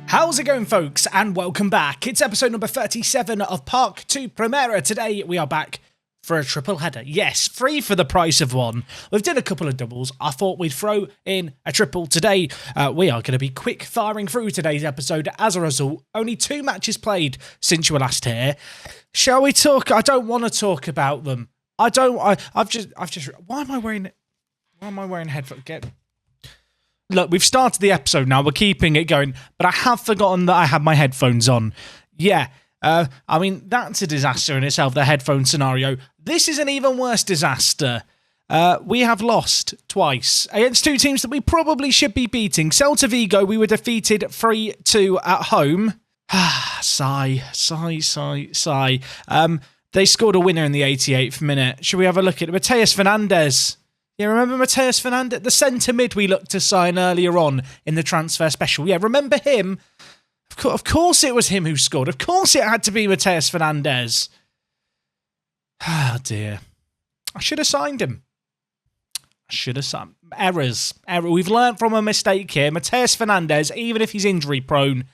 How's it going, folks, and welcome back. It's episode number 37 of Park to Primera. Today we are back for a triple header. Yes, 3 for the price of 1. We've done a couple of doubles. I thought we'd throw in a triple today. We are going to be quick firing through today's episode. As a result, only 2 matches played since you were last here. Shall we talk? I don't want to talk about them. Why am I wearing headphones? Look, we've started the episode now. We're keeping it going, but I have forgotten that I have my headphones on. Yeah, I mean, that's a disaster in itself, the headphone scenario. This is an even worse disaster. We have lost twice against 2 teams that we probably should be beating. Celta Vigo, we were defeated 3-2 at home. Sigh. They scored a winner in the 88th minute. Should we have a look at Mateus Fernandes? Yeah, remember Mateus Fernandes? The centre mid we looked to sign earlier on in the transfer special. Yeah, remember him? Of course it was him who scored. Of course it had to be Mateus Fernandes. Ah, dear. I should have signed him. Errors. We've learnt from a mistake here. Mateus Fernandes, even if he's injury prone,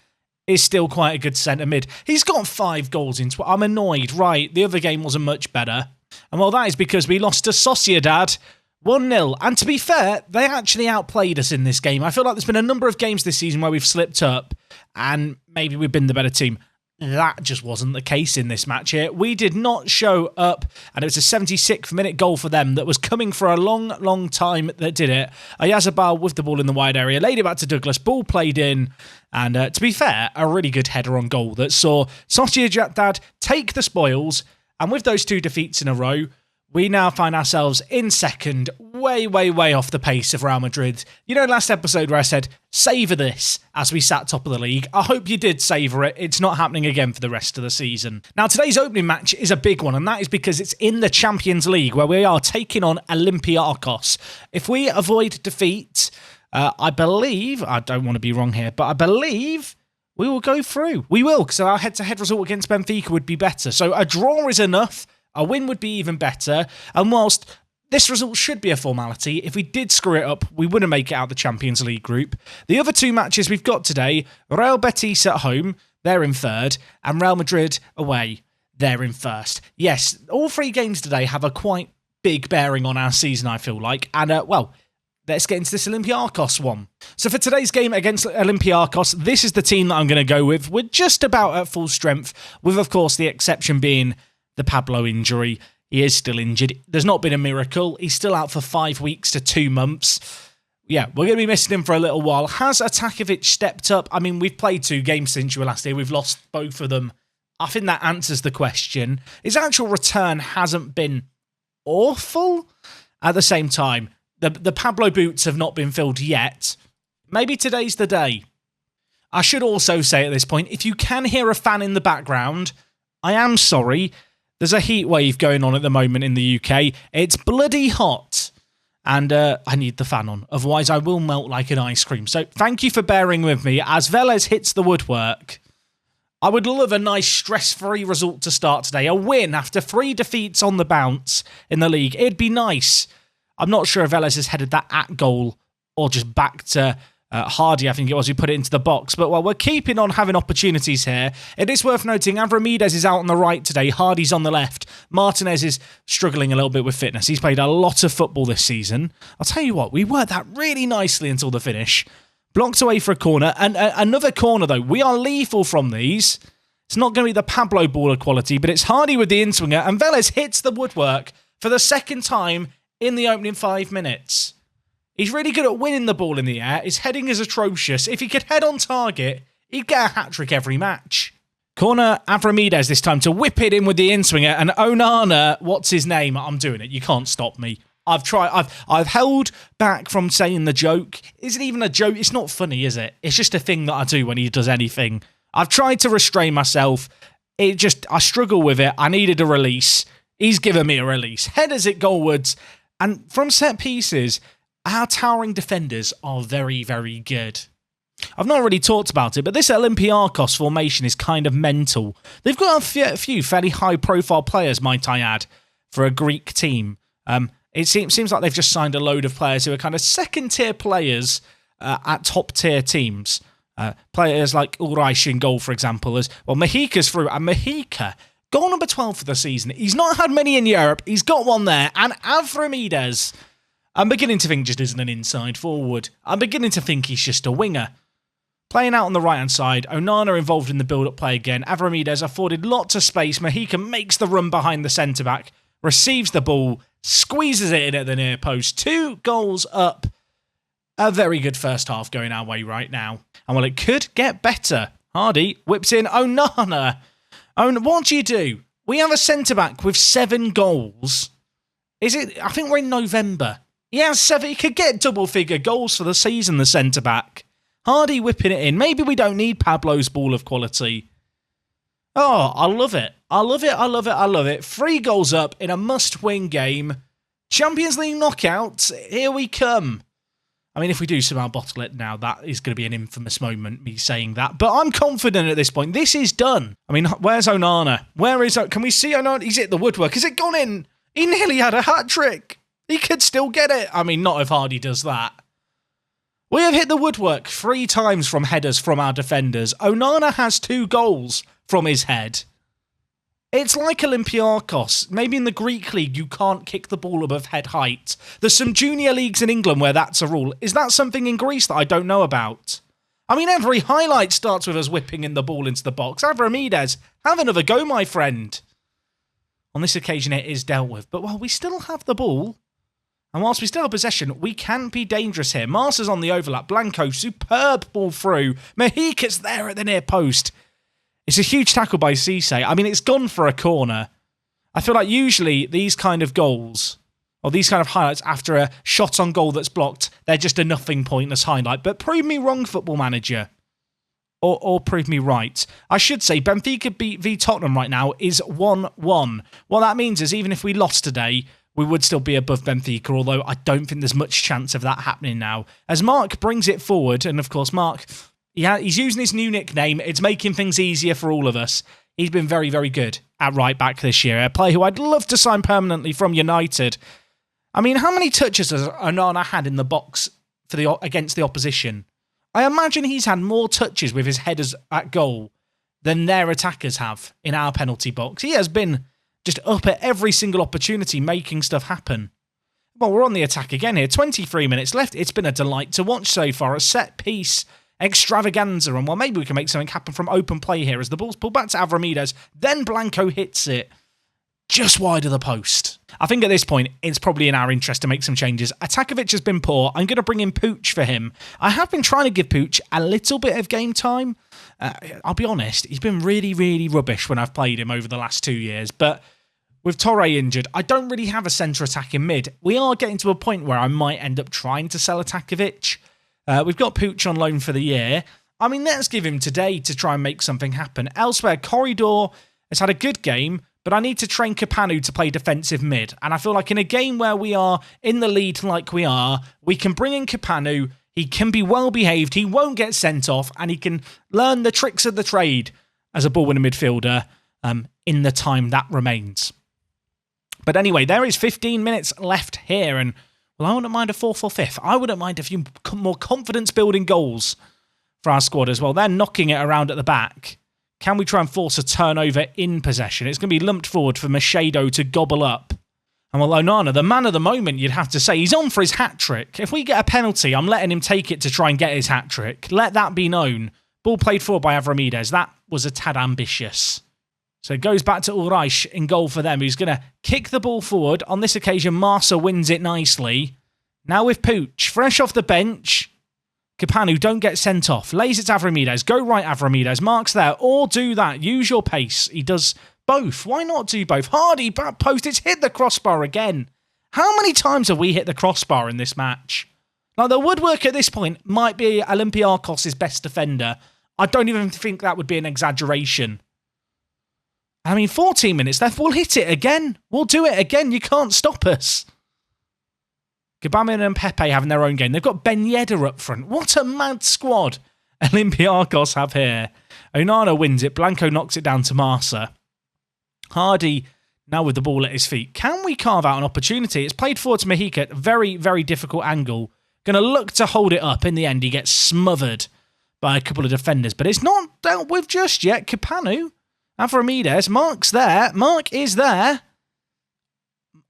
is still quite a good centre mid. He's got 5 goals into it. I'm annoyed. Right, the other game wasn't much better. And well, that is because we lost to Sociedad 1-0. And to be fair, they actually outplayed us in this game. I feel like there's been a number of games this season where we've slipped up and maybe we've been the better team. That just wasn't the case in this match here. We did not show up, and it was a 76th minute goal for them that was coming for a long time that did it. Ayazabal with the ball in the wide area, laid it back to Douglas, ball played in, and to be fair, a really good header on goal that saw Sociedad take the spoils, and with those 2 defeats in a row, we now find ourselves in second, way off the pace of Real Madrid. You know, last episode where I said, savour this as we sat top of the league. I hope you did savour it. It's not happening again for the rest of the season. Now, today's opening match is a big one, and that is because it's in the Champions League where we are taking on Olympiacos. If we avoid defeat, I believe, I don't want to be wrong here, but I believe we will go through. We will, because our head-to-head result against Benfica would be better. So a draw is enough. A win would be even better, and whilst this result should be a formality, if we did screw it up, we wouldn't make it out of the Champions League group. The other 2 matches we've got today, Real Betis at home, they're in 3rd, and Real Madrid away, they're in 1st. Yes, all 3 games today have a quite big bearing on our season, I feel like, and well, let's get into this Olympiacos one. So for today's game against Olympiacos, this is the team that I'm going to go with. We're just about at full strength, with, of course, the exception being the Pablo injury. He is still injured. There's not been a miracle. He's still out for 5 weeks to 2 months. Yeah, we're going to be missing him for a little while. Has Atakovic stepped up? I mean, we've played 2 games since you were last here. We've lost both of them. I think that answers the question. His actual return hasn't been awful. At the same time, the Pablo boots have not been filled yet. Maybe today's the day. I should also say at this point, if you can hear a fan in the background, I am sorry. There's a heat wave going on at the moment in the UK. It's bloody hot. And I need the fan on. Otherwise, I will melt like an ice cream. So thank you for bearing with me as Vélez hits the woodwork. I would love a nice stress-free result to start today. A win after 3 defeats on the bounce in the league. It'd be nice. I'm not sure if Vélez has headed that at goal or just back to Hardy, I think it was, who put it into the box. But while we're keeping on having opportunities here, it is worth noting Avramidez is out on the right today. Hardy's on the left. Martinez is struggling a little bit with fitness. He's played a lot of football this season. I'll tell you what, we worked that really nicely until the finish. Blocked away for a corner. And another corner, though. We are lethal from these. It's not going to be the Pablo baller quality, but it's Hardy with the in-swinger. And Vélez hits the woodwork for the 2nd time in the opening 5 minutes. He's really good at winning the ball in the air. His heading is atrocious. If he could head on target, he'd get a hat-trick every match. Corner, Avramidez this time to whip it in with the in-swinger. And Onana, what's his name? I'm doing it. You can't stop me. I've held back from saying the joke. Is it even a joke? It's not funny, is it? It's just a thing that I do when he does anything. I've tried to restrain myself. I struggle with it. I needed a release. He's given me a release. Headers it goalwards. And from set pieces, our towering defenders are very, very good. I've not really talked about it, but this Olympiacos formation is kind of mental. They've got a few fairly high-profile players, might I add, for a Greek team. It seems like they've just signed a load of players who are kind of second-tier players at top-tier teams. Players like Ulreich in goal, for example, as well. Mexica's through, and Mexica, goal number 12 for the season. He's not had many in Europe. He's got one there, and Avramides, I'm beginning to think just isn't an inside forward. I'm beginning to think he's just a winger. Playing out on the right-hand side, Onana involved in the build-up play again. Avramides afforded lots of space. Mexica makes the run behind the centre-back, receives the ball, squeezes it in at the near post. 2 goals up. A very good first half going our way right now. And well, it could get better. Hardy whips in Onana. What do you do? We have a centre-back with 7 goals. I think we're in November. He has 7. He could get double-figure goals for the season, the centre-back. Hardy whipping it in. Maybe we don't need Pablo's ball of quality. Oh, I love it. I love it. I love it. I love it. 3 goals up in a must-win game. Champions League knockouts. Here we come. I mean, if we do somehow bottle it now, that is going to be an infamous moment, me saying that. But I'm confident at this point. This is done. I mean, where's Onana? Can we see Onana? He's hit the woodwork. Has it gone in? He nearly had a hat-trick. He could still get it. I mean, not if Hardy does that. We have hit the woodwork 3 times from headers from our defenders. Onana has 2 goals from his head. It's like Olympiacos. Maybe in the Greek league, you can't kick the ball above head height. There's some junior leagues in England where that's a rule. Is that something in Greece that I don't know about? I mean, every highlight starts with us whipping in the ball into the box. Avramides, have another go, my friend. On this occasion, it is dealt with. But while we still have the ball, and whilst we still have possession, we can be dangerous here. Marsa's on the overlap. Blanco, superb ball through. Mexica's there at the near post. It's a huge tackle by Cisse. I mean, it's gone for a corner. I feel like usually these kind of goals, or these kind of highlights after a shot on goal that's blocked, they're just a nothing pointless highlight. But prove me wrong, Football Manager. Or prove me right. I should say Benfica v Tottenham right now is 1-1. What that means is even if we lost today, we would still be above Benfica, although I don't think there's much chance of that happening now. As Mark brings it forward, and of course Mark, he's using his new nickname. It's making things easier for all of us. He's been very, very good at right back this year. A player who I'd love to sign permanently from United. I mean, how many touches has Onana had in the box against the opposition? I imagine he's had more touches with his headers at goal than their attackers have in our penalty box. He has been just up at every single opportunity, making stuff happen. Well, we're on the attack again here. 23 minutes left. It's been a delight to watch so far. A set-piece extravaganza. And well, maybe we can make something happen from open play here as the ball's pulled back to Avramides. Then Blanco hits it just wide of the post. I think at this point, it's probably in our interest to make some changes. Atakovic has been poor. I'm going to bring in Pooch for him. I have been trying to give Pooch a little bit of game time. I'll be honest, he's been really, really rubbish when I've played him over the last 2 years. But with Torre injured, I don't really have a centre attack in mid. We are getting to a point where I might end up trying to sell Atakovic. We've got Pooch on loan for the year. I mean, let's give him today to try and make something happen. Elsewhere, Corridor has had a good game, but I need to train Capanu to play defensive mid. And I feel like in a game where we are in the lead like we are, we can bring in Capanu. He can be well behaved. He won't get sent off, and he can learn the tricks of the trade as a ball-winning midfielder in the time that remains. But anyway, there is 15 minutes left here, and well, I wouldn't mind a 4th or 5th. I wouldn't mind a few more confidence-building goals for our squad as well. They're knocking it around at the back. Can we try and force a turnover in possession? It's going to be lumped forward for Machedo to gobble up. And well, Onana, the man of the moment, you'd have to say, he's on for his hat-trick. If we get a penalty, I'm letting him take it to try and get his hat-trick. Let that be known. Ball played forward by Avramides. That was a tad ambitious. So it goes back to Ulreich in goal for them, who's going to kick the ball forward. On this occasion, Marsa wins it nicely. Now with Pooch, fresh off the bench. Capanu, don't get sent off. Lays it to Avramides. Go right, Avramides. Mark's there. Or do that. Use your pace. He does both. Why not do both? Hardy, back post. It's hit the crossbar again. How many times have we hit the crossbar in this match? Now, the woodwork at this point might be Olympiacos' best defender. I don't even think that would be an exaggeration. I mean, 14 minutes left. We'll hit it again. We'll do it again. You can't stop us. Gabamin and Pepe having their own game. They've got Ben Yedder up front. What a mad squad Olympiacos have here. Onana wins it. Blanco knocks it down to Marsa. Hardy now with the ball at his feet. Can we carve out an opportunity? It's played forward to Mexica. Very, very difficult angle. Going to look to hold it up. In the end, he gets smothered by a couple of defenders, but it's not dealt with just yet. Capanu, Avramidis, Mark's there. Mark is there.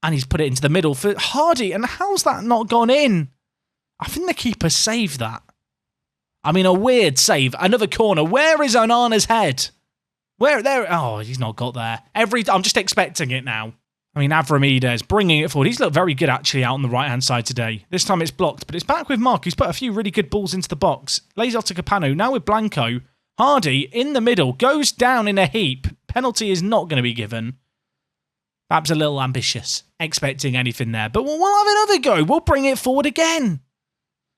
And he's put it into the middle for Hardy. And how's that not gone in? I think the keeper saved that. I mean, a weird save. Another corner. Where is Onana's head? Where there? Oh, he's not got there. I'm just expecting it now. I mean, Avramidis bringing it forward. He's looked very good, actually, out on the right-hand side today. This time it's blocked, but it's back with Mark, who's put a few really good balls into the box. Lays off to Capano. Now with Blanco. Hardy, in the middle, goes down in a heap. Penalty is not going to be given. Perhaps a little ambitious, expecting anything there. But we'll have another go. We'll bring it forward again.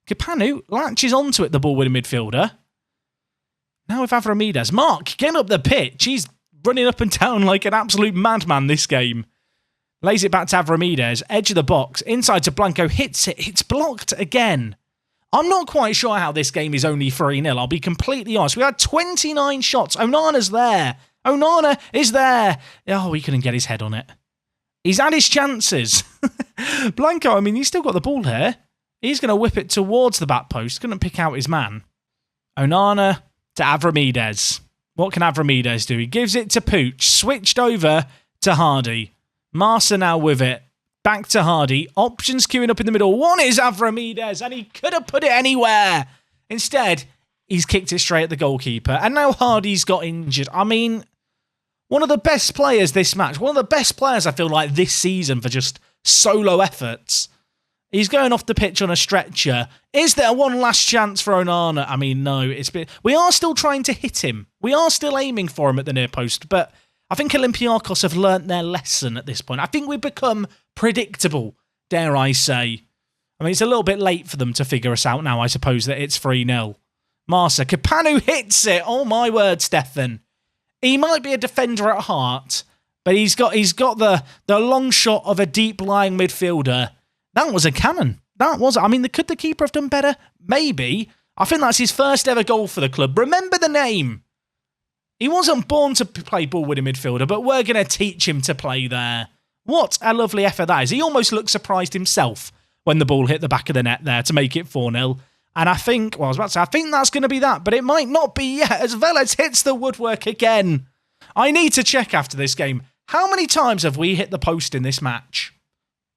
Capano latches onto it, the ball with a midfielder. Now with Avramidis. Mark, get up the pitch. He's running up and down like an absolute madman this game. Lays it back to Avramidis, edge of the box, inside to Blanco, hits it, it's blocked again. I'm not quite sure how this game is only 3-0, I'll be completely honest. We had 29 shots, Onana's there. Onana is there. Oh, he couldn't get his head on it. He's had his chances. Blanco, I mean, he's still got the ball here. He's going to whip it towards the back post, couldn't pick out his man. Onana to Avramidis. What can Avramidis do? He gives it to Pooch, switched over to Hardy. Marsa now with it. Back to Hardy. Options queuing up in the middle. One is Avramidis, and he could have put it anywhere. Instead, he's kicked it straight at the goalkeeper. And now Hardy's got injured. I mean, one of the best players this match. One of the best players, I feel like, this season for just solo efforts. He's going off the pitch on a stretcher. Is there one last chance for Onana? I mean, no. We are still trying to hit him. We are still aiming for him at the near post, but I think Olympiacos have learnt their lesson at this point. I think we've become predictable, dare I say. I mean, it's a little bit late for them to figure us out now, I suppose, that it's 3-0. Marsa, Capanu hits it. Oh, my word, Stefan. He might be a defender at heart, but he's got the long shot of a deep-lying midfielder. That was a cannon. That was. I mean, could the keeper have done better? Maybe. I think that's his first ever goal for the club. Remember the name. He wasn't born to play ball with a midfielder, but we're going to teach him to play there. What a lovely effort that is. He almost looked surprised himself when the ball hit the back of the net there to make it 4-0. And I think that's going to be that, but it might not be yet as Velez hits the woodwork again. I need to check after this game. How many times have we hit the post in this match?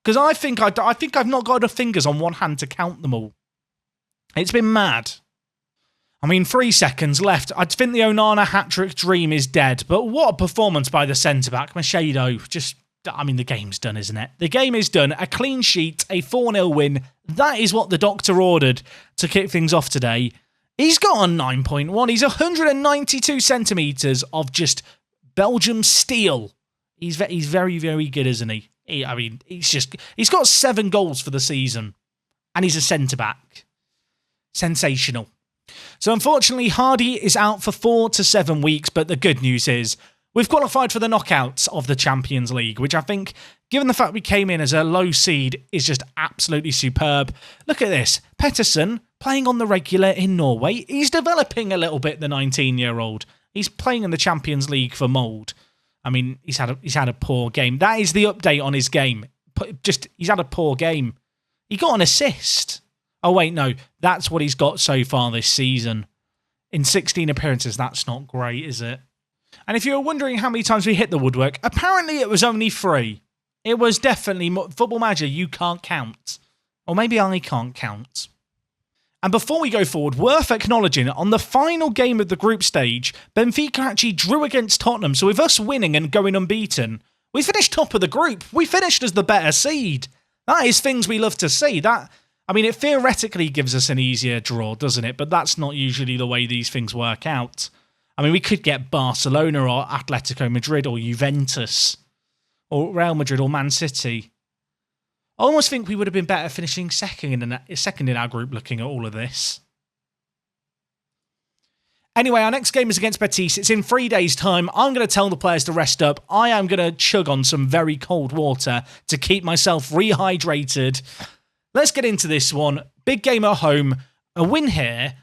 Because I think I've not got enough fingers on one hand to count them all. It's been mad. I mean, 3 seconds left. I think the Onana hat-trick dream is dead, but what a performance by the centre-back. Machado, the game's done, isn't it? The game is done. A clean sheet, a 4-0 win. That is what the doctor ordered to kick things off today. He's got on 9.1. He's 192 centimetres of just Belgium steel. He's very, very good, isn't he? He's got 7 goals for the season, and he's a centre-back. Sensational. So unfortunately, Hardy is out for 4 to 7 weeks, but the good news is we've qualified for the knockouts of the Champions League, which I think, given the fact we came in as a low seed, is just absolutely superb. Look at this. Pettersson playing on the regular in Norway. He's developing a little bit, the 19-year-old. He's playing in the Champions League for Molde. I mean, he's had a poor game. That is the update on his game. He's had a poor game. He got an assist. Oh, wait, no. That's what he's got so far this season. In 16 appearances, that's not great, is it? And if you were wondering how many times we hit the woodwork, apparently it was only 3. It was definitely Football Manager, you can't count. Or maybe I can't count. And before we go forward, worth acknowledging, on the final game of the group stage, Benfica actually drew against Tottenham. So with us winning and going unbeaten, we finished top of the group. We finished as the better seed. That is things we love to see. It theoretically gives us an easier draw, doesn't it? But that's not usually the way these things work out. I mean, we could get Barcelona or Atletico Madrid or Juventus or Real Madrid or Man City. I almost think we would have been better finishing second in our group looking at all of this. Anyway, our next game is against Betis. It's in 3 days' time. I'm going to tell the players to rest up. I am going to chug on some very cold water to keep myself rehydrated. Let's get into this one. Big game at home. A win here.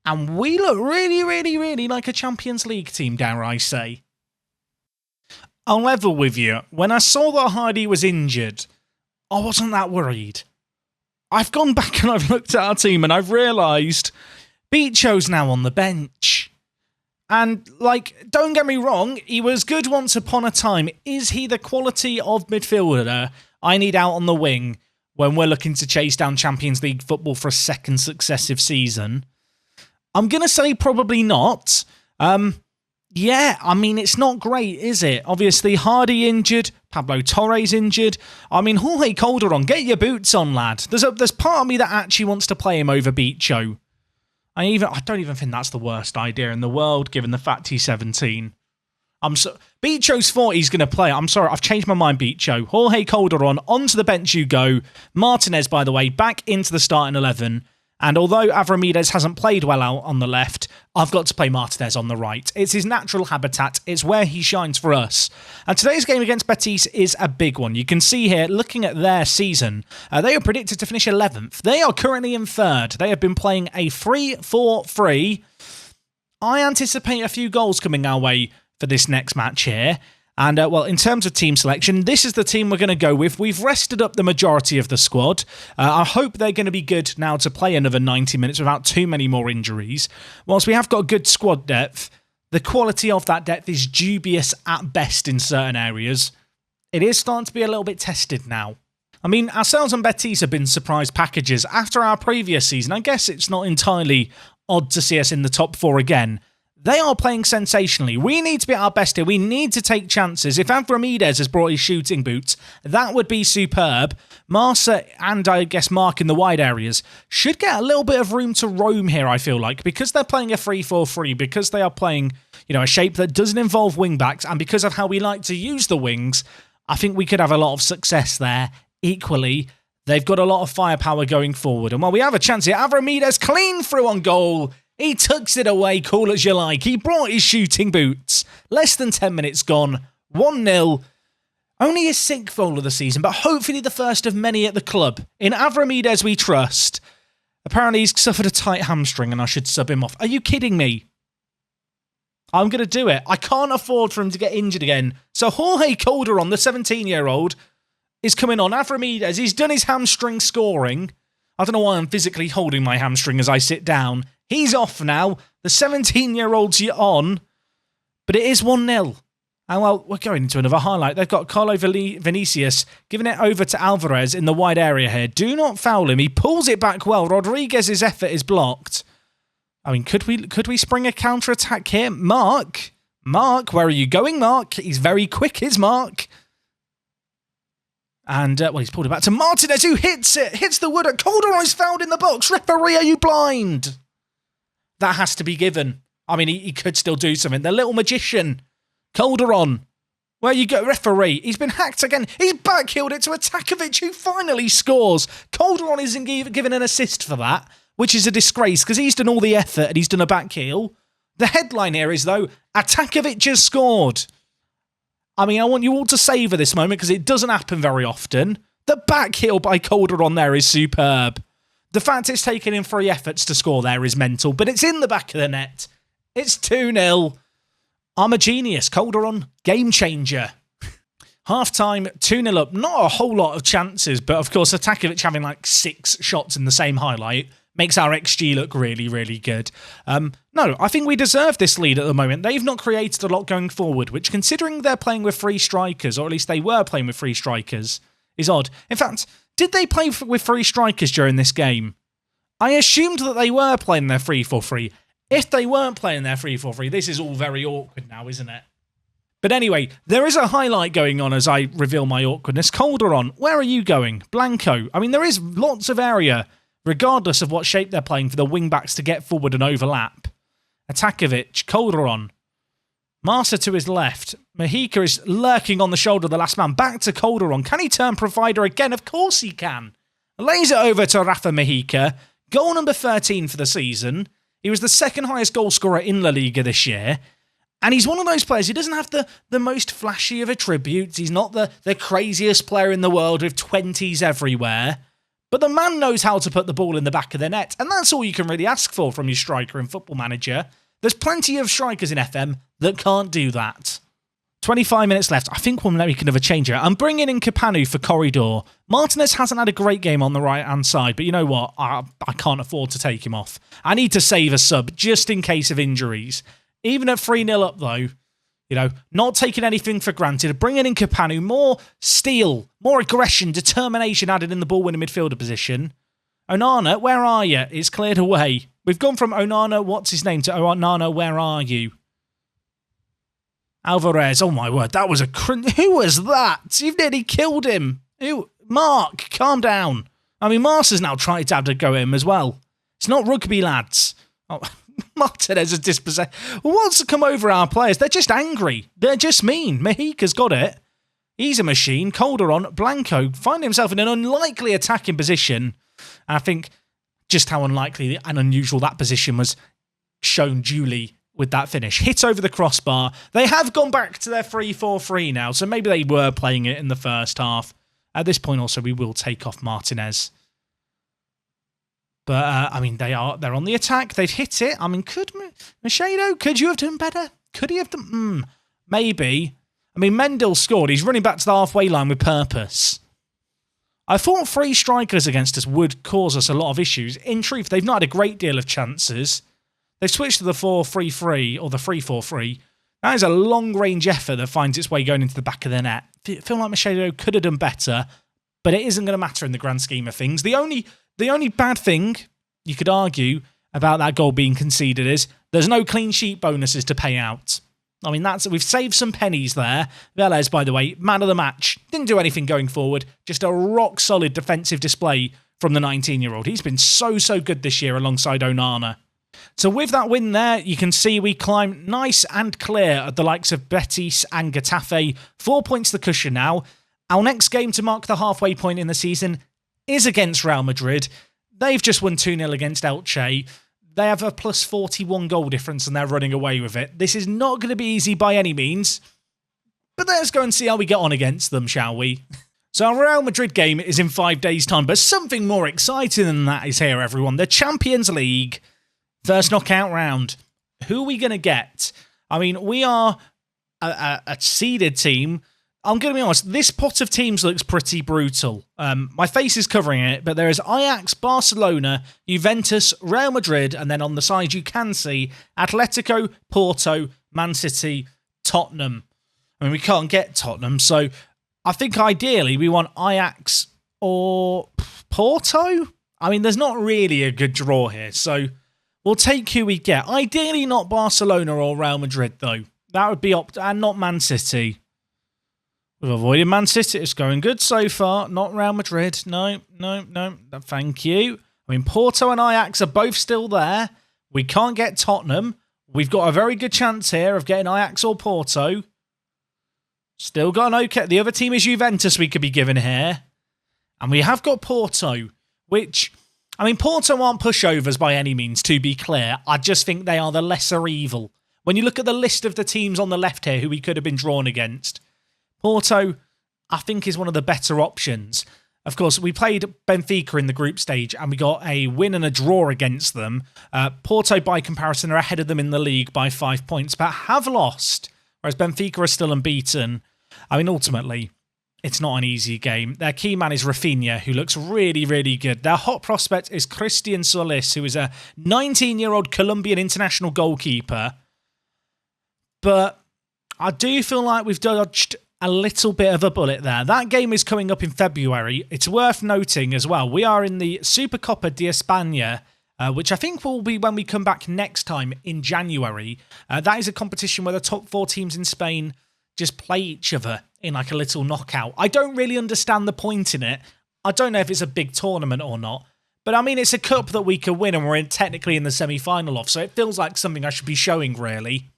And we look really, really, really like a Champions League team, dare I say. I'll level with you. When I saw that Hardy was injured, I wasn't that worried. I've gone back and I've looked at our team and I've realised Bicho's now on the bench. And, don't get me wrong, he was good once upon a time. Is he the quality of midfielder I need out on the wing when we're looking to chase down Champions League football for a second successive season? I'm going to say probably not. It's not great, is it? Obviously, Hardy injured, Pablo Torres injured. Jorge Calderon, get your boots on, lad. There's part of me that actually wants to play him over Bicho. I don't even think that's the worst idea in the world, given the fact he's 17. Bicho's thought he's going to play. I'm sorry, I've changed my mind, Bicho. Jorge Calderon, onto the bench you go. Martinez, by the way, back into the starting 11. And although Avramidis hasn't played well out on the left, I've got to play Martinez on the right. It's his natural habitat. It's where he shines for us. And today's game against Betis is a big one. You can see here, looking at their season, they are predicted to finish 11th. They are currently in 3rd. They have been playing a 3-4-3. I anticipate a few goals coming our way for this next match here. And, in terms of team selection, this is the team we're going to go with. We've rested up the majority of the squad. I hope they're going to be good now to play another 90 minutes without too many more injuries. Whilst we have got good squad depth, the quality of that depth is dubious at best in certain areas. It is starting to be a little bit tested now. Ourselves and Betis have been surprise packages. After our previous season, I guess it's not entirely odd to see us in the top 4 again. They are playing sensationally. We need to be at our best here. We need to take chances. If Avramidis has brought his shooting boots, that would be superb. Marsa and I guess Mark in the wide areas should get a little bit of room to roam here, I feel like, because they're playing a 3-4-3, because they are playing, a shape that doesn't involve wing-backs, and because of how we like to use the wings, I think we could have a lot of success there. Equally, they've got a lot of firepower going forward. And while we have a chance here, Avramidis clean through on goal. He tucks it away, call as you like. He brought his shooting boots. Less than 10 minutes gone. 1-0. Only his 6th goal of the season, but hopefully the first of many at the club. In Avramidis we trust. Apparently he's suffered a tight hamstring and I should sub him off. Are you kidding me? I'm going to do it. I can't afford for him to get injured again. So Jorge Calderon, the 17-year-old, is coming on. Avramidis, he's done his hamstring scoring. I don't know why I'm physically holding my hamstring as I sit down. He's off now. The 17-year-old's on. But it is 1-0. And, we're going into another highlight. They've got Carlo Vinicius giving it over to Alvarez in the wide area here. Do not foul him. He pulls it back well. Rodriguez's effort is blocked. Could we spring a counter-attack here? Mark, where are you going, Mark? He's very quick, is Mark. And, he's pulled it back to Martinez, who hits the wood. Calderon is fouled in the box. Referee, are you blind? That has to be given. He could still do something. The little magician. Calderon. Where you go, referee. He's been hacked again. He's backheeled it to Atakovic, who finally scores. Calderon isn't given an assist for that, which is a disgrace, because he's done all the effort and he's done a backheel. The headline here is, though, Atakovic has scored. I want you all to savour this moment, because it doesn't happen very often. The backheel by Calderon there is superb. The fact it's taken him 3 efforts to score there is mental, but it's in the back of the net. It's 2-0. I'm a genius. Calderon, game changer. Half-time, 2-0 up. Not a whole lot of chances, but of course, Atakovic having 6 shots in the same highlight makes our XG look really, really good. No, I think we deserve this lead at the moment. They've not created a lot going forward, which, considering they're playing with 3 strikers, or at least they were playing with 3 strikers, is odd. In fact, did they play with 3 strikers during this game? I assumed that they were playing their 3-4-3. If they weren't playing their 3-4-3, this is all very awkward now, isn't it? But anyway, there is a highlight going on as I reveal my awkwardness. Calderon, where are you going? Blanco. There is lots of area, regardless of what shape they're playing, for the wing-backs to get forward and overlap. Atakovic, Calderon. Marsa to his left. Mojica is lurking on the shoulder of the last man. Back to Calderon. Can he turn provider again? Of course he can. Lays it over to Rafa Mojica. Goal number 13 for the season. He was the 2nd highest goal scorer in La Liga this year. And he's one of those players who doesn't have the most flashy of attributes. He's not the craziest player in the world with 20s everywhere. But the man knows how to put the ball in the back of the net. And that's all you can really ask for from your striker in Football Manager. There's plenty of strikers in FM that can't do that. 25 minutes left. I think we'll make another change here. I'm bringing in Capanu for corridor. Martinez hasn't had a great game on the right-hand side, but you know what? I can't afford to take him off. I need to save a sub just in case of injuries. Even at 3-0 up, though, you know, not taking anything for granted. Bringing in Capanu, more steel, more aggression, determination added in the ball-winning midfielder position. Onana, where are you? It's cleared away. We've gone from Onana, what's his name, to Onana, where are you? Alvarez, oh my word, that was a... Who was that? You've nearly killed him. Who? Mark, calm down. I mean, Mars now tried to have to go at him as well. It's not rugby, lads. Oh, Martinez has dispossessed... Wants to come over our players. They're just angry. They're just mean. Mexica's got it. He's a machine. Calderon, Blanco, find himself in an unlikely attacking position. And I think just how unlikely and unusual that position was shown duly with that finish. Hit over the crossbar. They have gone back to their 3-4-3 now, so maybe they were playing it in the first half. At this point also, we will take off Martinez. But, I mean, they're on the attack. They've hit it. I mean, Machado, could you have done better? Could he have done... maybe. I mean, Mendel scored. He's running back to the halfway line with purpose. I thought 3 strikers against us would cause us a lot of issues. In truth, they've not had a great deal of chances. They've switched to the 4-3-3 or the 3-4-3. That is a long-range effort that finds its way going into the back of the net. I feel like Machado could have done better, but it isn't going to matter in the grand scheme of things. The only bad thing you could argue about that goal being conceded is there's no clean sheet bonuses to pay out. I mean, we've saved some pennies there. Velez, by the way, man of the match. Didn't do anything going forward. Just a rock-solid defensive display from the 19-year-old. He's been so good this year alongside Onana. So with that win there, you can see we climb nice and clear at the likes of Betis and Getafe. 4 points the cushion now. Our next game to mark the halfway point in the season is against Real Madrid. They've just won 2-0 against Elche. They have a plus 41 goal difference and they're running away with it. This is not going to be easy by any means. But let's go and see how we get on against them, shall we? So our Real Madrid game is in 5 days' time, but something more exciting than that is here, everyone. The Champions League first knockout round. Who are we going to get? I mean, we are a seeded team. I'm going to be honest, this pot of teams looks pretty brutal. My face is covering it, but there is Ajax, Barcelona, Juventus, Real Madrid, and then on the side you can see Atletico, Porto, Man City, Tottenham. I mean, we can't get Tottenham, so I think ideally we want Ajax or Porto. I mean, there's not really a good draw here, so we'll take who we get. Ideally not Barcelona or Real Madrid, though. That would be and not Man City. We've avoided Man City. It's going good so far. Not Real Madrid. No. Thank you. I mean, Porto and Ajax are both still there. We can't get Tottenham. We've got a very good chance here of getting Ajax or Porto. Still got an okay... The other team is Juventus we could be given here. And we have got Porto, which... I mean, Porto aren't pushovers by any means, to be clear. I just think they are the lesser evil. When you look at the list of the teams on the left here who we could have been drawn against... Porto, I think, is one of the better options. Of course, we played Benfica in the group stage and we got a win and a draw against them. Porto, by comparison, are ahead of them in the league by 5 points, but have lost, whereas Benfica are still unbeaten. I mean, ultimately, it's not an easy game. Their key man is Rafinha, who looks really good. Their hot prospect is Christian Solis, who is a 19-year-old Colombian international goalkeeper. But I do feel like we've dodged a little bit of a bullet there. That game is coming up in February. It's worth noting as well, we are in the Supercopa de España, which I think will be when we come back next time in January. That is a competition where the top 4 teams in Spain just play each other in like a little knockout. I don't really understand the point in it. I don't know if it's a big tournament or not. But I mean, it's a cup that we could win and we're technically in the semi-final of, so it feels like something I should be showing, really.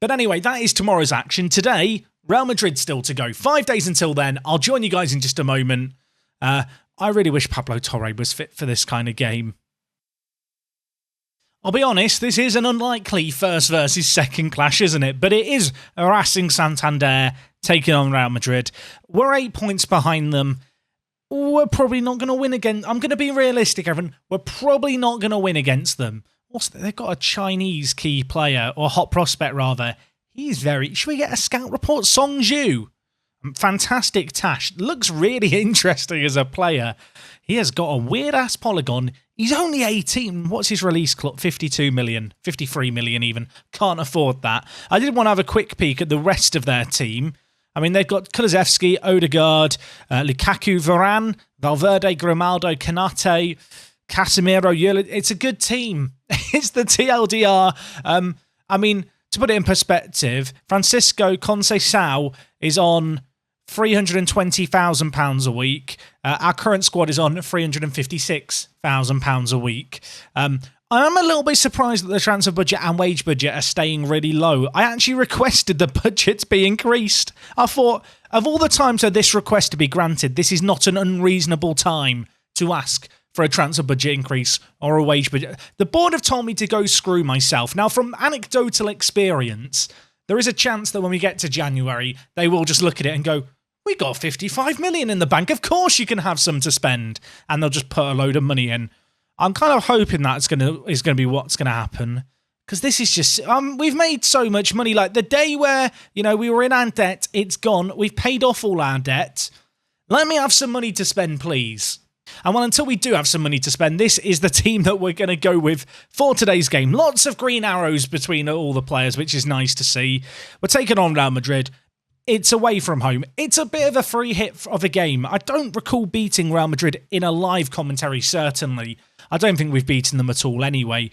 But anyway, that is tomorrow's action. Today, Real Madrid still to go. 5 days until then. I'll join you guys in just a moment. I really wish Pablo Torre was fit for this kind of game. I'll be honest, this is an unlikely first versus second clash, isn't it? But it is Racing Santander taking on Real Madrid. We're 8 points behind them. We're probably not going to win again. I'm going to be realistic, everyone. We're probably not going to win against them. They've got a Chinese key player, or hot prospect rather. He's very... Should we get a scout report? Song Ju. Fantastic Tash. Looks really interesting as a player. He has got a weird-ass polygon. He's only 18. What's his release clock? 52 million. 53 million even. Can't afford that. I did want to have a quick peek at the rest of their team. I mean, they've got Kulusevski, Odegaard, Lukaku, Varane, Valverde, Grimaldo, Kanate, Casemiro, Yula. It's a good team. It's the TLDR. I mean, to put it in perspective, Francisco Conceição is on £320,000 a week. Our current squad is on £356,000 a week. I'm a little bit surprised that the transfer budget and wage budget are staying really low. I actually requested the budget be increased. I thought, of all the times for this request to be granted, this is not an unreasonable time to ask for a transfer budget increase or a wage budget. The board have told me to go screw myself. Now, from anecdotal experience, there is a chance that when we get to January, they will just look at it and go, we got 55 million in the bank. Of course you can have some to spend. And they'll just put a load of money in. I'm kind of hoping that's going to be what's going to happen. Because this is just... we've made so much money. Like, the day where, we were in our debt, it's gone. We've paid off all our debt. Let me have some money to spend, please. And well, until we do have some money to spend, this is the team that we're going to go with for today's game. Lots of green arrows between all the players, which is nice to see. We're taking on Real Madrid. It's away from home. It's a bit of a free hit of a game. I don't recall beating Real Madrid in a live commentary, certainly. I don't think we've beaten them at all anyway.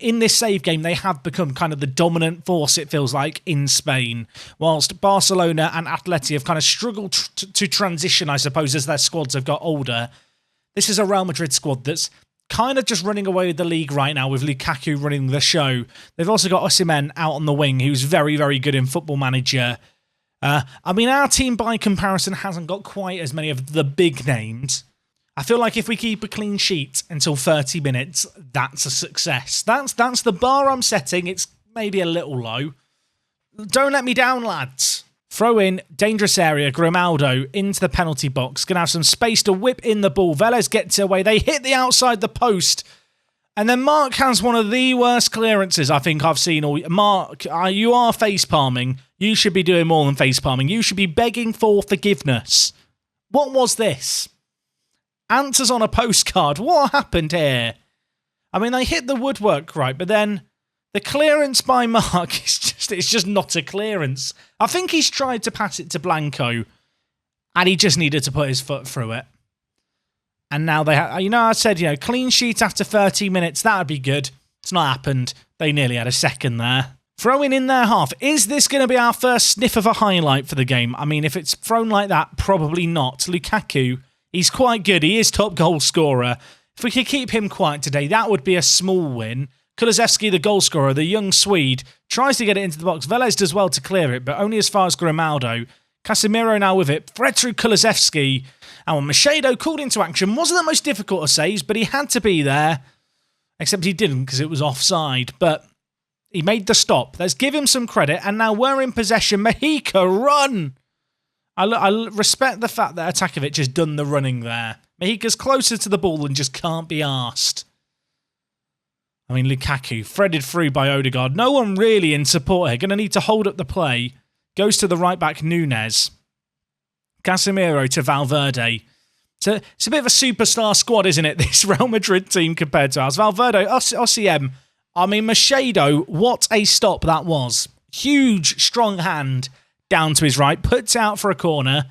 In this save game, they have become kind of the dominant force, it feels like, in Spain, whilst Barcelona and Atleti have kind of struggled to transition, I suppose, as their squads have got older. This is a Real Madrid squad that's kind of just running away with the league right now, with Lukaku running the show. They've also got Osimhen out on the wing, who's very, very good in Football Manager. I mean, our team, by comparison, hasn't got quite as many of the big names. I feel like if we keep a clean sheet until 30 minutes, that's a success. That's the bar I'm setting. It's maybe a little low. Don't let me down, lads. Throw in, dangerous area, Grimaldo into the penalty box. Going to have some space to whip in the ball. Vélez gets away. They hit the outside the post. And then Mark has one of the worst clearances I think I've seen all... Mark, you are face-palming. You should be doing more than face-palming. You should be begging for forgiveness. What was this? Answers on a postcard. What happened here? I mean, they hit the woodwork right, but then the clearance by Mark it's just not a clearance. I think he's tried to pass it to Blanco, and he just needed to put his foot through it. And now they have, I said, clean sheet after 30 minutes, that would be good. It's not happened. They nearly had a second there. Throwing in their half. Is this going to be our first sniff of a highlight for the game? I mean, if it's thrown like that, probably not. Lukaku, he's quite good. He is top goal scorer. If we could keep him quiet today, that would be a small win. Kulusevski, the goal scorer, the young Swede, tries to get it into the box. Vélez does well to clear it, but only as far as Grimaldo. Casemiro now with it. Thread through Kulusevski. And Machado called into action. Wasn't the most difficult of saves, but he had to be there. Except he didn't because it was offside. But he made the stop. Let's give him some credit. And now we're in possession. Mexico, run! I respect the fact that Atakovic has done the running there. Mexico's closer to the ball and just can't be arsed. I mean, Lukaku, threaded through by Odegaard. No one really in support here. Going to need to hold up the play. Goes to the right-back, Núñez. Casemiro to Valverde. So it's a bit of a superstar squad, isn't it, this Real Madrid team compared to ours? Valverde, Osimhen. I mean, Machado, what a stop that was. Huge, strong hand down to his right. Puts out for a corner.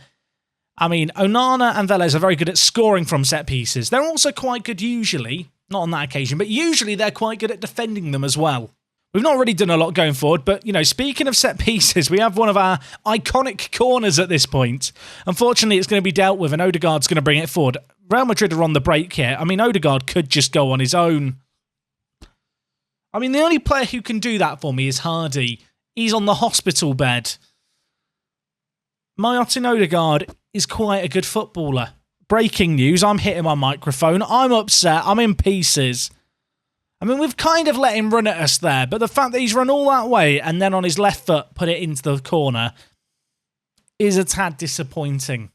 I mean, Onana and Vélez are very good at scoring from set pieces. They're also quite good usually. Not on that occasion, but usually they're quite good at defending them as well. We've not really done a lot going forward, but, speaking of set pieces, we have one of our iconic corners at this point. Unfortunately, it's going to be dealt with, and Odegaard's going to bring it forward. Real Madrid are on the break here. I mean, Odegaard could just go on his own. I mean, the only player who can do that for me is Hardy. He's on the hospital bed. Martin Odegaard is quite a good footballer. Breaking news, I'm hitting my microphone. I'm upset. I'm in pieces. I mean, we've kind of let him run at us there, but the fact that he's run all that way and then on his left foot put it into the corner is a tad disappointing.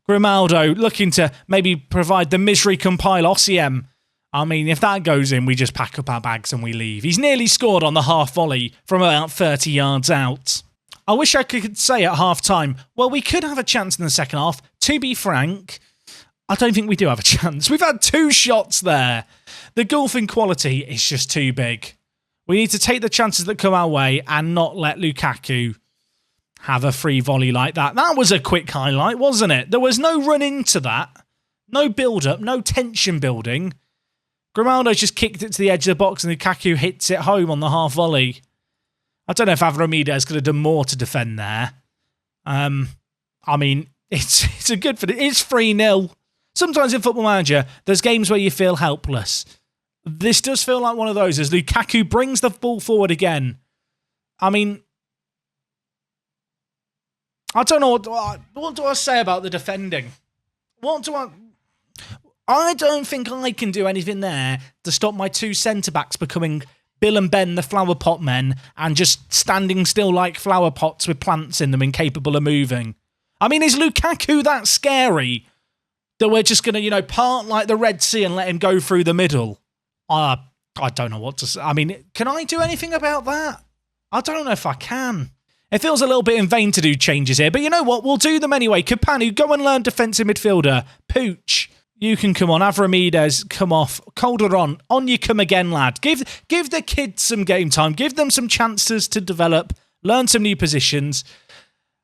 Grimaldo looking to maybe provide the misery compile. Osimhen. I mean, if that goes in, we just pack up our bags and we leave. He's nearly scored on the half volley from about 30 yards out. I wish I could say at half-time, well, we could have a chance in the second half. To be frank, I don't think we do have a chance. We've had 2 shots there. The golfing quality is just too big. We need to take the chances that come our way and not let Lukaku have a free volley like that. That was a quick highlight, wasn't it? There was no run into that. No build-up, no tension building. Grimaldo just kicked it to the edge of the box and Lukaku hits it home on the half volley. I don't know if Avramidez could have done more to defend there. I mean, it's a good for it. It's 3-0. Sometimes in Football Manager, there's games where you feel helpless. This does feel like one of those as Lukaku brings the ball forward again. I mean, I don't know what do I say about the defending. I don't think I can do anything there to stop my 2 centre-backs becoming Bill and Ben, the flower pot men, and just standing still like flower pots with plants in them, incapable of moving. I mean, is Lukaku that scary that we're just going to, part like the Red Sea and let him go through the middle? I don't know what to say. I mean, can I do anything about that? I don't know if I can. It feels a little bit in vain to do changes here, but you know what? We'll do them anyway. Kapanu, go and learn defensive midfielder. Pooch, you can come on. Avramidez, come off. Calderon, on you come again, lad. Give the kids some game time. Give them some chances to develop, learn some new positions.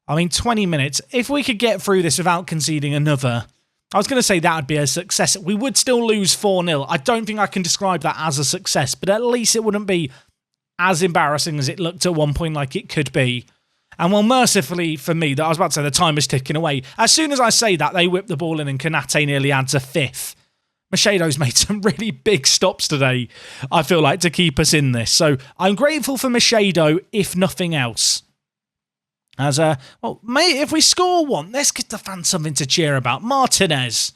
I mean, 20 minutes. If we could get through this without conceding another, I was going to say that would be a success. We would still lose 4-0. I don't think I can describe that as a success, but at least it wouldn't be as embarrassing as it looked at one point like it could be. And well, mercifully for me, I was about to say the time is ticking away. As soon as I say that, they whip the ball in and Konate nearly adds a 5th. Machedo's made some really big stops today, I feel like, to keep us in this. So I'm grateful for Machedo, if nothing else. Mate, if we score one, let's give the fans something to cheer about. Martinez,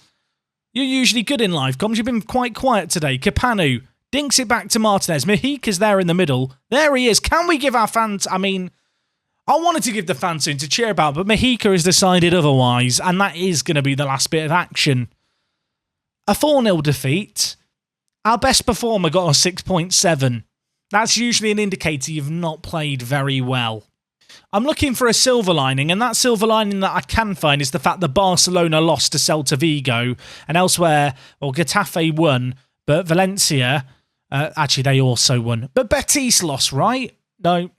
you're usually good in live comms. You've been quite quiet today. Kapanu dinks it back to Martinez. Mahika's there in the middle. There he is. Can we give our fans... I wanted to give the fans something to cheer about, but Mahika has decided otherwise, and that is going to be the last bit of action. A 4-0 defeat. Our best performer got a 6.7. That's usually an indicator you've not played very well. I'm looking for a silver lining, and that silver lining that I can find is the fact that Barcelona lost to Celta Vigo, and elsewhere, Getafe won, but Valencia, actually they also won. But Betis lost, right? No,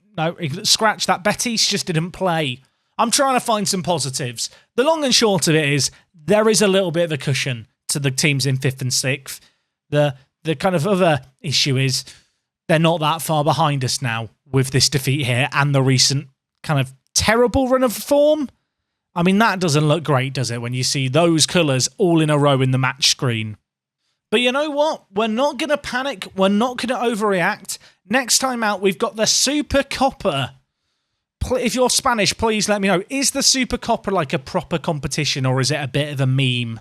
scratch that. Betis just didn't play. I'm trying to find some positives. The long and short of it is, there is a little bit of a cushion to the teams in 5th and 6th. The kind of other issue is, they're not that far behind us now with this defeat here and the recent kind of terrible run of form. I mean, that doesn't look great, does it, when you see those colours all in a row in the match screen? But you know what? We're not going to panic. We're not going to overreact. Next time out, we've got the Super Copa. If you're Spanish, please let me know. Is the Super Copa like a proper competition, or is it a bit of a meme?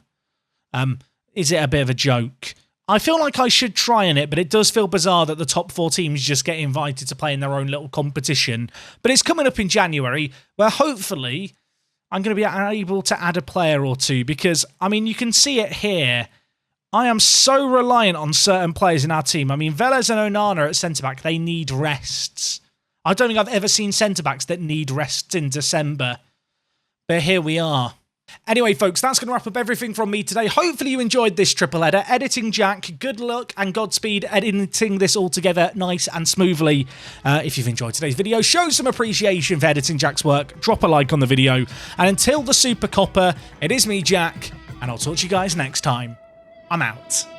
Is it a bit of a joke? I feel like I should try in it, but it does feel bizarre that the top 4 teams just get invited to play in their own little competition. But it's coming up in January, where hopefully I'm going to be able to add a player or two, because, I mean, you can see it here. I am so reliant on certain players in our team. I mean, Velez and Onana at centre-back, they need rests. I don't think I've ever seen centre-backs that need rests in December. But here we are. Anyway, folks, that's going to wrap up everything from me today. Hopefully you enjoyed this triple header. Editing Jack, good luck and Godspeed editing this all together nice and smoothly. If you've enjoyed today's video, show some appreciation for Editing Jack's work. Drop a like on the video. And until the Super Copper, it is me, Jack, and I'll talk to you guys next time. I'm out.